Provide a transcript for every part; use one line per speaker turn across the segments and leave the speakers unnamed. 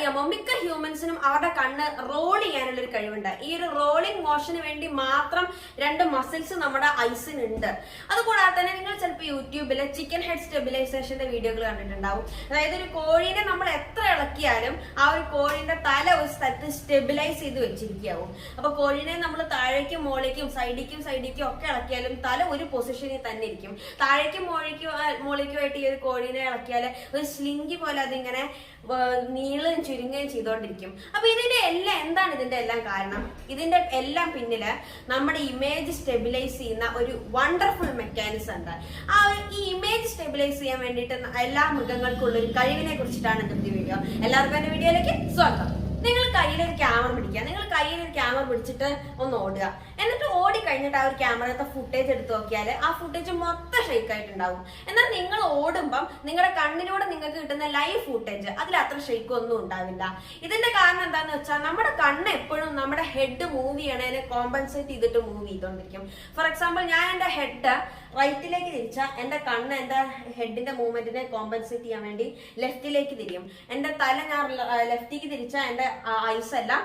അറിയാമോ, മിക്ക ഹ്യൂമൻസിനും അവരുടെ കണ്ണ് റോൾ ചെയ്യാനുള്ള ഒരു കഴിവുണ്ട്. ഈ ഒരു റോളിംഗ് മോഷന് വേണ്ടി മാത്രം 2 മസിൽസ് നമ്മുടെ ഐസിനുണ്ട്. അതുകൂടാതെ തന്നെ നിങ്ങൾ ചിലപ്പോൾ യൂട്യൂബിൽ ചിക്കൻ ഹെഡ് സ്റ്റെബിലൈസേഷന്റെ വീഡിയോകൾ കണ്ടിട്ടുണ്ടാവും. അതായത് ഒരു കോഴീനെ നമ്മൾ എത്ര ഇളക്കിയാലും ആ ഒരു കോഴീന്റെ തല ഒരു സ്ഥലത്ത് സ്റ്റെബിലൈസ് ചെയ്ത് വെച്ചിരിക്കാവും. അപ്പൊ കോഴീനെ നമ്മൾ താഴേക്കും മുകളിലേക്കും സൈഡിക്കും ഒക്കെ ഇളക്കിയാലും തല ഒരു പൊസിഷനിൽ തന്നെ ഇരിക്കും. താഴേക്കും മുകളിലേക്കുമായിട്ട് ഈ ഒരു കോഴീനെ ഇളക്കിയാൽ ഒരു സ്ലിങ്കി പോലെ അതിങ്ങനെ നീളുകയും ചുരുങ്ങുകയും ചെയ്തുകൊണ്ടിരിക്കും. അപ്പൊ ഇതിന്റെ എല്ലാം എന്താണ് ഇതിന്റെ എല്ലാം കാരണം? ഇതിന്റെ എല്ലാം പിന്നില് നമ്മുടെ ഇമേജ് സ്റ്റെബിലൈസ് ചെയ്യുന്ന ഒരു വണ്ടർഫുൾ മെക്കാനിസം ഉണ്ട്. ഈ ഇമേജ് സ്റ്റെബിലൈസ് ചെയ്യാൻ വേണ്ടിയിട്ട് എല്ലാ മൃഗങ്ങൾക്കും ഉള്ള ഒരു കഴിവിനെ കുറിച്ചിട്ടാണ് ഇന്നത്തെ വീഡിയോ. എല്ലാവർക്കും എന്റെ വീഡിയോയിലേക്ക് സ്വാഗതം. നിങ്ങൾ കയ്യിലൊരു ക്യാമറ പിടിക്കുക. നിങ്ങൾ കയ്യിലൊരു ക്യാമറ പിടിച്ചിട്ട് ഒന്ന് ഓടുക. എന്നിട്ട് ഓടി കഴിഞ്ഞിട്ട് ആ ഒരു ക്യാമറത്തെ ഫുട്ടേജ് എടുത്ത് നോക്കിയാൽ ആ ഫുട്ടേജ് മൊത്തം ഷെയ്ക്ക് ആയിട്ടുണ്ടാവും. എന്നാൽ നിങ്ങൾ ഓടുമ്പം നിങ്ങളുടെ കണ്ണിലൂടെ നിങ്ങൾക്ക് കിട്ടുന്ന ലൈവ് ഫുട്ടേജ് അതിൽ അത്ര ഷെയ്ക്ക് ഒന്നും ഉണ്ടാവില്ല. ഇതിന്റെ കാരണം എന്താന്ന് വെച്ചാൽ നമ്മുടെ കണ്ണ് എപ്പോഴും നമ്മുടെ ഹെഡ് മൂവ് ചെയ്യണതിനെ കോമ്പൻസേറ്റ് ചെയ്തിട്ട് മൂവ് ചെയ്തോണ്ടിരിക്കും. ഫോർ എക്സാമ്പിൾ, ഞാൻ എന്റെ ഹെഡ് റൈറ്റിലേക്ക് തിരിച്ചാൽ എന്റെ കണ്ണ് എന്റെ ഹെഡിന്റെ മൂവ്മെന്റിനെ കോമ്പൻസേറ്റ് ചെയ്യാൻ വേണ്ടി ലെഫ്റ്റിലേക്ക് തിരിയും. എന്റെ തല ഞാൻ ലെഫ്റ്റിലേക്ക് തിരിച്ചാൽ എന്റെ ഐസ് എല്ലാം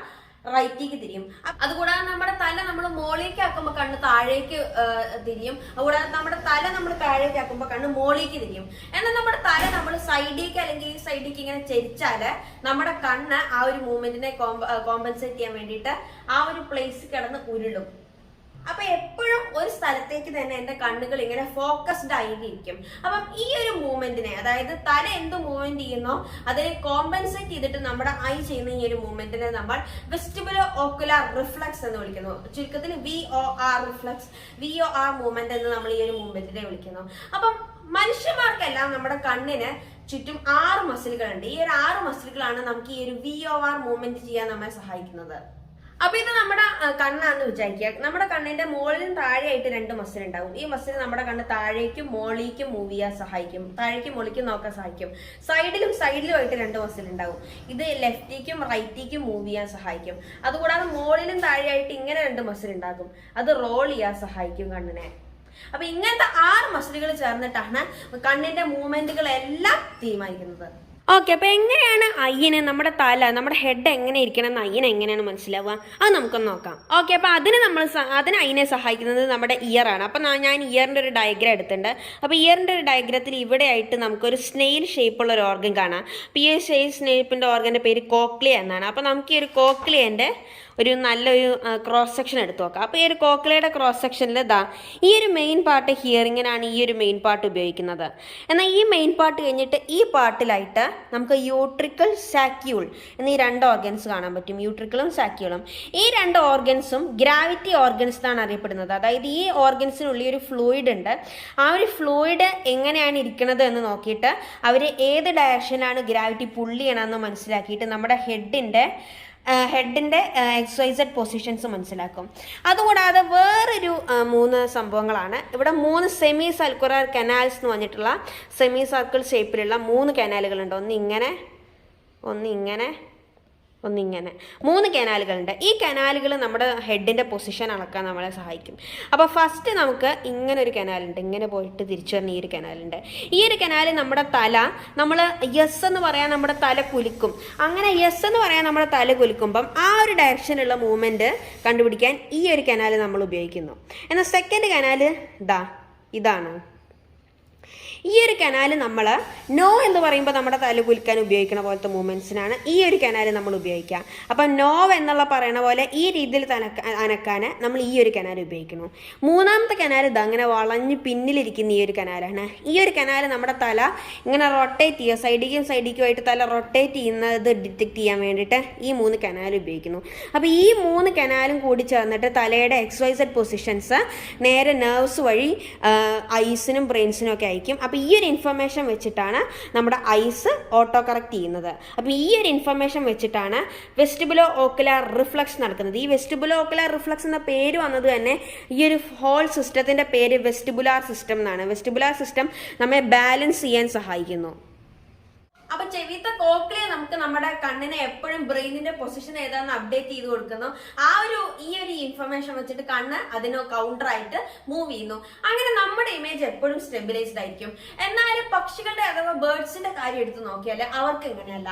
റൈറ്റിലേക്ക് തിരിയും. അതുകൂടാതെ നമ്മുടെ തല നമ്മൾ മോളിലേക്ക് ആക്കുമ്പോൾ കണ്ണ് താഴേക്ക് തിരിയും. അതുകൂടാതെ നമ്മുടെ തല നമ്മൾ താഴേക്ക് ആക്കുമ്പോൾ കണ്ണ് മോളിലേക്ക് തിരിയും. എന്നാൽ നമ്മുടെ തല നമ്മൾ സൈഡിലേക്ക് അല്ലെങ്കിൽ ഈ സൈഡിലേക്ക് ഇങ്ങനെ ചെരിച്ചാല് നമ്മുടെ കണ്ണ് ആ ഒരു മൂവ്മെന്റിനെ കോമ്പൻസേറ്റ് ചെയ്യാൻ വേണ്ടിയിട്ട് ആ ഒരു പ്ലേസ് കിടന്ന് ഉരുളും. അപ്പൊ എപ്പോഴും ഒരു സ്ഥലത്തേക്ക് തന്നെ എന്റെ കണ്ണുകൾ ഇങ്ങനെ ഫോക്കസ്ഡ് ആയിരിക്കും. അപ്പം ഈ ഒരു മൂവ്മെന്റിനെ, അതായത് തല എന്ത് മൂവ്മെന്റ് ചെയ്യുന്നോ അതിനെ കോമ്പൻസേറ്റ് ചെയ്തിട്ട് നമ്മുടെ ഐ ചെയ്യുന്ന ഈ ഒരു മൂവ്മെന്റിനെ നമ്മൾ വെസ്റ്റിബുലോ ഓക്കുലാർ റിഫ്ലക്സ് എന്ന് വിളിക്കുന്നു. ചുരുക്കത്തിൽ VOR റിഫ്ലക്സ്, VOR മൂവ്മെന്റ് എന്ന് നമ്മൾ ഈ ഒരു മൂവ്മെന്റിനെ വിളിക്കുന്നു. അപ്പം മനുഷ്യന്മാർക്കെല്ലാം നമ്മുടെ കണ്ണിന് ചുറ്റും 6 മസിലുകളുണ്ട്. ഈ ഒരു 6 മസിലുകളാണ് നമുക്ക് ഈ ഒരു VOR മൂവ്മെന്റ് ചെയ്യാൻ നമ്മെ സഹായിക്കുന്നത്. അപ്പൊ ഇത് നമ്മുടെ കണ്ണാന്ന് വിചാരിക്കുക. നമ്മുടെ കണ്ണിന്റെ മുകളിലും താഴെയായിട്ട് 2 മസിൽ ഉണ്ടാവും. ഈ മസിൽ നമ്മുടെ കണ്ണ് താഴേക്കും മുകളിലേക്കും മൂവ് ചെയ്യാൻ സഹായിക്കും, താഴേക്കും മുകളിലേക്കും നോക്കാൻ സഹായിക്കും. സൈഡിലും ആയിട്ട് 2 മസിൽ ഉണ്ടാവും. ഇത് ലെഫ്റ്റിലേക്കും റൈറ്റിലേക്കും മൂവ് ചെയ്യാൻ സഹായിക്കും. അതുകൂടാതെ മുകളിലും താഴെയായിട്ട് ഇങ്ങനെ 2 മസിൽ ഉണ്ടാകും. അത് റോൾ ചെയ്യാൻ സഹായിക്കും കണ്ണിനെ. അപ്പൊ ഇങ്ങനത്തെ 6 മസിലുകൾ ചേർന്നിട്ടാണ് കണ്ണിന്റെ മൂവ്മെന്റുകളെല്ലാം തീരുമാനിക്കുന്നത്. ഓക്കെ, അപ്പൊ എങ്ങനെയാണ് അയ്യന് നമ്മുടെ തല, നമ്മുടെ ഹെഡ് എങ്ങനെ ഇരിക്കണം എന്ന് അയ്യന് എങ്ങനെയാണ് മനസ്സിലാവുക? അത് നമുക്കൊന്ന് നോക്കാം. ഓക്കെ, അപ്പൊ അതിന് അയ്യനെ സഹായിക്കുന്നത് നമ്മുടെ ഇയർ ആണ്. അപ്പൊ ഞാൻ ഇയറിന്റെ ഒരു ഡയഗ്രാം എടുത്തിട്ടുണ്ട്. അപ്പൊ ഇയറിന്റെ ഒരു ഡയഗ്രത്തിൽ ഇവിടെ ആയിട്ട് നമുക്കൊരു സ്നെയിൽ ഷേപ്പുള്ള ഒരു ഓർഗൻ കാണാം. അപ്പൊ ഈ ഷേപ്പിന്റെ ഓർഗന്റെ പേര് കോക്ലിയ എന്നാണ്. അപ്പൊ നമുക്ക് ഈ ഒരു കോക്ലിയന്റെ ഒരു നല്ലൊരു ക്രോസ് സെക്ഷൻ എടുത്ത് നോക്കാം. അപ്പോൾ ഈ ഒരു കോക്ലിയയുടെ ക്രോസ് സെക്ഷനിൽ ഈ ഒരു മെയിൻ പാർട്ട് ഹിയറിങ്ങിനാണ് ഈ ഒരു മെയിൻ പാർട്ട് ഉപയോഗിക്കുന്നത്. എന്നാൽ ഈ മെയിൻ പാർട്ട് കഴിഞ്ഞിട്ട് ഈ പാർട്ടിലായിട്ട് നമുക്ക് യൂട്രിക്കൽ സാക്യൂൾ എന്നീ 2 ഓർഗൻസ് കാണാൻ പറ്റും. യൂട്രിക്കലും സാക്യൂളും ഈ 2 ഓർഗൻസും ഗ്രാവിറ്റി ഓർഗൻസ് എന്നാണ് അറിയപ്പെടുന്നത്. അതായത് ഈ ഓർഗൻസിനുള്ളിൽ ഒരു ഫ്ലൂയിഡ് ഉണ്ട്. ആ ഒരു ഫ്ലൂയിഡ് എങ്ങനെയാണ് ഇരിക്കുന്നത് എന്ന് നോക്കിയിട്ട് അവർ ഏത് ഡയറക്ഷനിലാണ് ഗ്രാവിറ്റി പുള്ളി ചെയ്യണമെന്ന് മനസ്സിലാക്കിയിട്ട് നമ്മുടെ ഹെഡിൻ്റെ XYZ പൊസിഷൻസ് മനസ്സിലാക്കും. അതുകൂടാതെ വേറൊരു 3 സംഭവങ്ങളാണ്. ഇവിടെ 3 സെമി സർക്കുലർ കനാൽസ് എന്ന് പറഞ്ഞിട്ടുള്ള സെമി സർക്കിൾ ഷേപ്പിലുള്ള 3 കനാലുകളുണ്ട്. ഒന്നിങ്ങനെ 3 കനാലുകളുണ്ട്. ഈ കനാലുകൾ നമ്മുടെ ഹെഡിൻ്റെ പൊസിഷൻ അളക്കാൻ നമ്മളെ സഹായിക്കും. അപ്പോൾ ഫസ്റ്റ് നമുക്ക് ഇങ്ങനെ ഒരു കനാലുണ്ട്, ഇങ്ങനെ പോയിട്ട് തിരിച്ചു വരുന്ന ഈ ഒരു കനാലുണ്ട്. ഈ ഒരു കനാല് നമ്മുടെ തല, നമ്മൾ യെസ് എന്ന് പറയാൻ നമ്മുടെ തല കുലുക്കും. അങ്ങനെ യെസ് എന്ന് പറയാൻ നമ്മുടെ തല കുലുക്കുമ്പം ആ ഒരു ഡയറക്ഷനുള്ള മൂവ്മെൻറ്റ് കണ്ടുപിടിക്കാൻ ഈ ഒരു കനാല് നമ്മൾ ഉപയോഗിക്കുന്നു. എന്നാൽ സെക്കൻഡ് കനാല് ഇതാണ്. ഈ ഒരു കനാല് നമ്മൾ നോ എന്ന് പറയുമ്പോൾ നമ്മുടെ തല കുലുക്കാൻ ഉപയോഗിക്കുന്ന പോലത്തെ മൂവ്മെൻറ്റ്സിനാണ് ഈ ഒരു കനാല് നമ്മൾ ഉപയോഗിക്കുക. അപ്പം നോ എന്നുള്ള പറയണ പോലെ ഈ രീതിയിൽ അനക്കാൻ നമ്മൾ ഈ ഒരു കനാല് ഉപയോഗിക്കുന്നു. 3ാമത്തെ കനാല് അങ്ങനെ വളഞ്ഞ് പിന്നിലിരിക്കുന്ന ഈ ഒരു കനാലാണ്. ഈ ഒരു കനാല് നമ്മുടെ തല ഇങ്ങനെ റൊട്ടേറ്റ് ചെയ്യുക, സൈഡിക്കുമായിട്ട് തല റൊട്ടേറ്റ് ചെയ്യുന്നത് ഡിറ്റക്ട് ചെയ്യാൻ വേണ്ടിയിട്ട് ഈ 3 കനാല് ഉപയോഗിക്കുന്നു. അപ്പോൾ ഈ 3 കനാലും കൂടി ചേർന്നിട്ട് തലയുടെ XYZ പൊസിഷൻസ് നേരെ നെർവ്സ് വഴി ഐസിനും ബ്രെയിൻസിനും ഒക്കെ അയക്കും. അപ്പോൾ ഈ ഒരു ഇൻഫർമേഷൻ വെച്ചിട്ടാണ് നമ്മുടെ ഐസ് ഓട്ടോ കറക്റ്റ് ചെയ്യുന്നത്. അപ്പോൾ ഈ ഒരു ഇൻഫർമേഷൻ വെച്ചിട്ടാണ് വെസ്റ്റിബുലോ ഓക്കുലാർ റിഫ്ലക്സ് നടക്കുന്നത്. ഈ വെസ്റ്റിബുലോ ഓക്കുലാർ റിഫ്ലക്സ് എന്ന പേര് വന്നത് തന്നെ ഈ ഒരു ഹോൾ സിസ്റ്റത്തിന്റെ പേര് വെസ്റ്റിബുലാർ സിസ്റ്റം എന്നാണ്. വെസ്റ്റിബുലാർ സിസ്റ്റം നമ്മെ ബാലൻസ് ചെയ്യാൻ സഹായിക്കുന്നു. അപ്പൊ ചെവിത്തെ കോക്ലിയ നമുക്ക് നമ്മുടെ കണ്ണിനെ എപ്പോഴും ബ്രെയിനിന്റെ പൊസിഷൻ ഏതാന്ന് അപ്ഡേറ്റ് ചെയ്ത് കൊടുക്കുന്നു. ഈ ഒരു ഇൻഫർമേഷൻ വെച്ചിട്ട് കണ്ണ് അതിന് കൗണ്ടർ ആയിട്ട് മൂവ് ചെയ്യുന്നു. അങ്ങനെ നമ്മുടെ ഇമേജ് എപ്പോഴും സ്റ്റെബിലൈസ്ഡ് ആയിരിക്കും. എന്നാൽ പക്ഷികളുടെ അഥവാ ബേർഡ്സിന്റെ കാര്യം എടുത്ത് നോക്കിയാൽ അവർക്ക് എങ്ങനെയല്ല.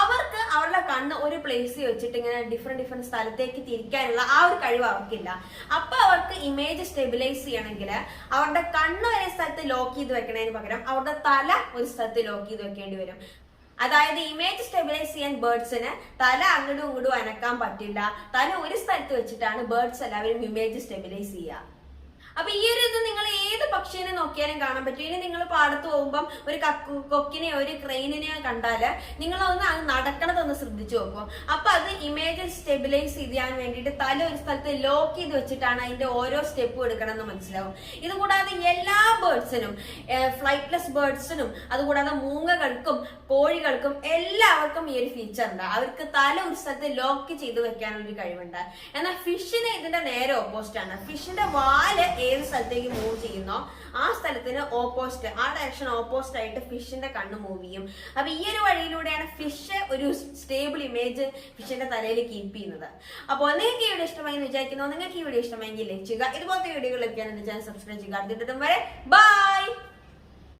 അവർക്ക് അവരുടെ കണ്ണ് ഒരു പ്ലേസിൽ വെച്ചിട്ട് ഇങ്ങനെ ഡിഫറെന്റ് സ്ഥലത്തേക്ക് തിരിക്കാനുള്ള ആ ഒരു കഴിവ് അവർക്കില്ല. അപ്പൊ അവർക്ക് ഇമേജ് സ്റ്റെബിലൈസ് ചെയ്യണമെങ്കിൽ അവരുടെ കണ്ണ് ഒരു സ്ഥലത്ത് ലോക്ക് ചെയ്ത് വെക്കണതിന് പകരം അവരുടെ തല ഒരു സ്ഥലത്ത് ലോക്ക് ചെയ്ത് വെക്കേണ്ടി വരും. അതായത് ഇമേജ് സ്റ്റെബിലൈസ് ചെയ്യാൻ ബേർഡ്സിന് തല അങ്ങോട്ടും ഇങ്ങോട്ടും അനക്കാൻ പറ്റില്ല. തല ഒരു സ്ഥലത്ത് വെച്ചിട്ടാണ് ബേർഡ്സ് എല്ലാവരും ഇമേജ് സ്റ്റെബിലൈസ് ചെയ്യുക. അപ്പൊ ഈ ഒരു ഇത് നിങ്ങൾ ഏത് പക്ഷിനെ നോക്കിയാലും കാണാൻ പറ്റും. ഇനി നിങ്ങൾ പാടത്ത് പോകുമ്പോൾ ഒരു കൊക്കിനെയോ ഒരു ക്രെയിനിനെയോ കണ്ടാല് നിങ്ങളൊന്ന് അത് നടക്കണതൊന്ന് ശ്രദ്ധിച്ചു നോക്കും. അപ്പൊ അത് ഇമേജ് സ്റ്റെബിലൈസ് ചെയ്യാൻ വേണ്ടിയിട്ട് തല ഒരു സ്ഥലത്ത് ലോക്ക് ചെയ്ത് വെച്ചിട്ടാണ് അതിന്റെ ഓരോ സ്റ്റെപ്പും എടുക്കണം എന്ന് മനസ്സിലാവും. ഇതുകൂടാതെ എല്ലാ ബേർഡ്സിനും, ഫ്ലൈറ്റ്ലെസ് ബേർഡ്സിനും, അതുകൂടാതെ മൂങ്ങകൾക്കും കോഴികൾക്കും എല്ലാവർക്കും ഈ ഒരു ഫീച്ചർ ഉണ്ട്. അവർക്ക് തല ഒരു സ്ഥലത്ത് ലോക്ക് ചെയ്ത് വെക്കാനുള്ള ഒരു കഴിവുണ്ട്. എന്നാൽ ഫിഷിന് ഇതിന്റെ നേരെ ഓപ്പോസിറ്റ് ആണ്. ഫിഷിന്റെ വാല് ഏത് സ്ഥലത്തേക്ക് മൂവ് ചെയ്യുന്നോ ആ സ്ഥലത്തിന് ഓപ്പോസിറ്റ്, ആ ഡയറക്ഷൻ ഓപ്പോസിറ്റ് ആയിട്ട് ഫിഷിന്റെ കണ്ണ് മൂവ് ചെയ്യും. അപ്പൊ ഈ ഒരു വഴിയിലൂടെയാണ് ഫിഷ് ഒരു സ്റ്റേബിൾ ഇമേജ് ഫിഷിന്റെ തലയിൽ കീപ്പ് ചെയ്യുന്നത്. അപ്പോൾ നിങ്ങൾക്ക് ഈ വീഡിയോ ഇഷ്ടമായി എന്ന് വിചാരിക്കുന്നു. നിങ്ങൾക്ക് ഈ വീഡിയോ ഇഷ്ടമായെങ്കിൽ ലൈക്ക് ചെയ്യുക. ഇതുപോലത്തെ വീഡിയോകൾ ലഭിക്കാൻ എന്റെ ചാനൽ സബ്സ്ക്രൈബ് ചെയ്യുക. അടുത്തിട്ടും വരെ ബൈ.